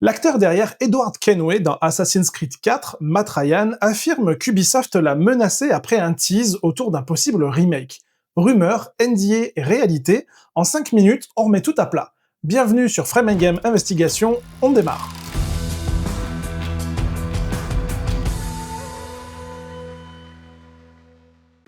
L'acteur derrière Edward Kenway dans Assassin's Creed 4, Matt Ryan, affirme qu'Ubisoft l'a menacé après un tease autour d'un possible remake. Rumeur, NDA et réalité, en 5 minutes, on remet tout à plat. Bienvenue sur Frame & Game Investigation, on démarre.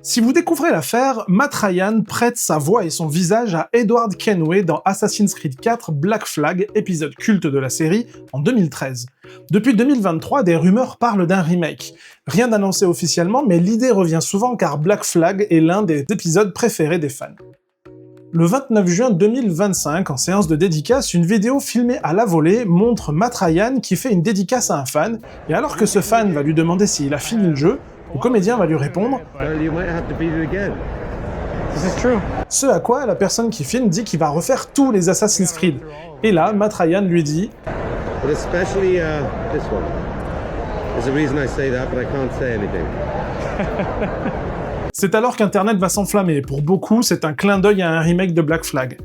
Si vous découvrez l'affaire, Matt Ryan prête sa voix et son visage à Edward Kenway dans Assassin's Creed 4 Black Flag, épisode culte de la série, en 2013. Depuis 2023, des rumeurs parlent d'un remake. Rien d'annoncé officiellement, mais l'idée revient souvent car Black Flag est l'un des épisodes préférés des fans. Le 29 juin 2025, en séance de dédicace, une vidéo filmée à la volée montre Matt Ryan qui fait une dédicace à un fan, et alors que ce fan va lui demander s'il a fini le jeu, le comédien va lui répondre ce à quoi la personne qui filme dit qu'il va refaire tous les Assassin's Creed. Et là, Matt Ryan lui dit C'est alors qu'Internet va s'enflammer. Pour beaucoup, c'est un clin d'œil à un remake de Black Flag.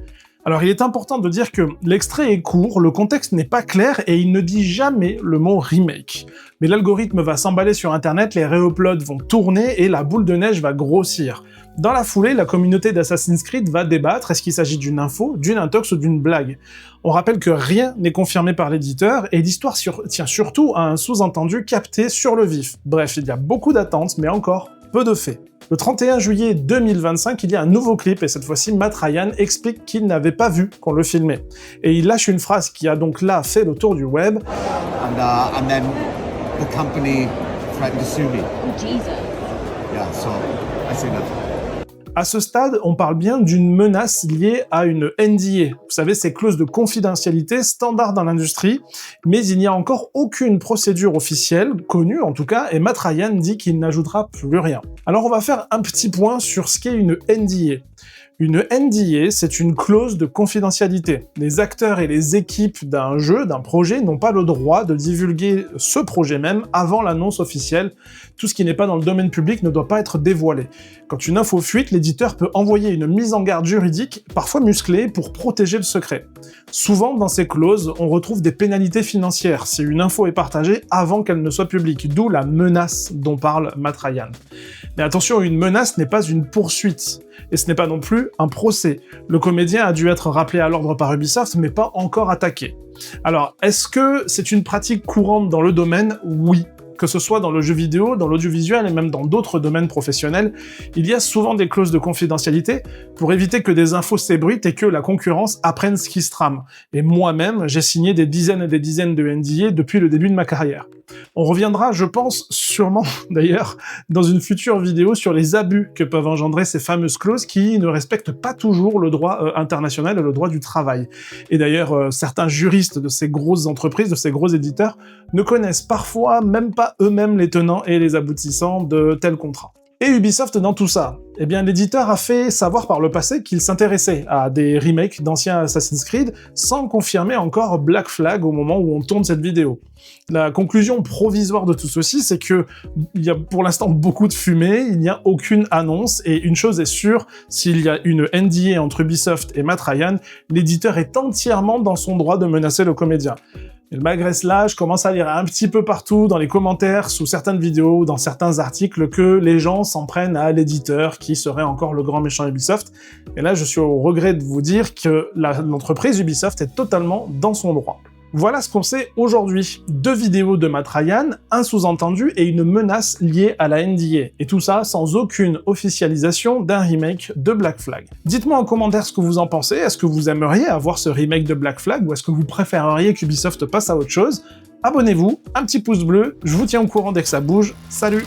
Alors il est important de dire que l'extrait est court, le contexte n'est pas clair et il ne dit jamais le mot remake. Mais l'algorithme va s'emballer sur internet, les réuploads vont tourner et la boule de neige va grossir. Dans la foulée, la communauté d'Assassin's Creed va débattre, est-ce qu'il s'agit d'une info, d'une intox ou d'une blague. On rappelle que rien n'est confirmé par l'éditeur et l'histoire tient surtout à un sous-entendu capté sur le vif. Bref, il y a beaucoup d'attentes, mais encore peu de faits. Le 31 juillet 2025, il y a un nouveau clip et cette fois-ci, Matt Ryan explique qu'il n'avait pas vu qu'on le filmait. Et il lâche une phrase qui a donc là fait le tour du web. And then the company threatened to sue me. Oh, Jesus. Yeah, so I say nothing. À ce stade, on parle bien d'une menace liée à une NDA. Vous savez, ces clauses de confidentialité standard dans l'industrie, mais il n'y a encore aucune procédure officielle, connue en tout cas, et Matt Ryan dit qu'il n'ajoutera plus rien. Alors on va faire un petit point sur ce qu'est une NDA. Une NDA, c'est une clause de confidentialité. Les acteurs et les équipes d'un jeu, d'un projet, n'ont pas le droit de divulguer ce projet même avant l'annonce officielle. Tout ce qui n'est pas dans le domaine public ne doit pas être dévoilé. Quand une info fuite, l'éditeur peut envoyer une mise en garde juridique, parfois musclée, pour protéger le secret. Souvent, dans ces clauses, on retrouve des pénalités financières si une info est partagée avant qu'elle ne soit publique, d'où la menace dont parle Matt Ryan. Mais attention, une menace n'est pas une poursuite. Et ce n'est pas non plus un procès. Le comédien a dû être rappelé à l'ordre par Ubisoft, mais pas encore attaqué. Alors, est-ce que c'est une pratique courante dans le domaine ? Oui. Que ce soit dans le jeu vidéo, dans l'audiovisuel et même dans d'autres domaines professionnels, il y a souvent des clauses de confidentialité pour éviter que des infos s'ébruitent et que la concurrence apprenne ce qui se trame. Et moi-même, j'ai signé des dizaines et des dizaines de NDA depuis le début de ma carrière. On reviendra, je pense, sûrement d'ailleurs, dans une future vidéo sur les abus que peuvent engendrer ces fameuses clauses qui ne respectent pas toujours le droit international et le droit du travail. Et d'ailleurs, certains juristes de ces grosses entreprises, de ces gros éditeurs, ne connaissent parfois même pas eux-mêmes les tenants et les aboutissants de tels contrats. Et Ubisoft dans tout ça ? Eh bien, l'éditeur a fait savoir par le passé qu'il s'intéressait à des remakes d'anciens Assassin's Creed sans confirmer encore Black Flag au moment où on tourne cette vidéo. La conclusion provisoire de tout ceci, c'est que il y a pour l'instant beaucoup de fumée, il n'y a aucune annonce, et une chose est sûre, s'il y a une NDA entre Ubisoft et Matt Ryan, l'éditeur est entièrement dans son droit de menacer le comédien. Mais malgré cela, je commence à lire un petit peu partout dans les commentaires, sous certaines vidéos, dans certains articles, que les gens s'en prennent à l'éditeur, qui serait encore le grand méchant Ubisoft. Et là, je suis au regret de vous dire que l'entreprise Ubisoft est totalement dans son droit. Voilà ce qu'on sait aujourd'hui. 2 vidéos de Matt Ryan, un sous-entendu et une menace liée à la NDA. Et tout ça sans aucune officialisation d'un remake de Black Flag. Dites-moi en commentaire ce que vous en pensez. Est-ce que vous aimeriez avoir ce remake de Black Flag ou est-ce que vous préféreriez qu'Ubisoft passe à autre chose ? Abonnez-vous, un petit pouce bleu, je vous tiens au courant dès que ça bouge. Salut!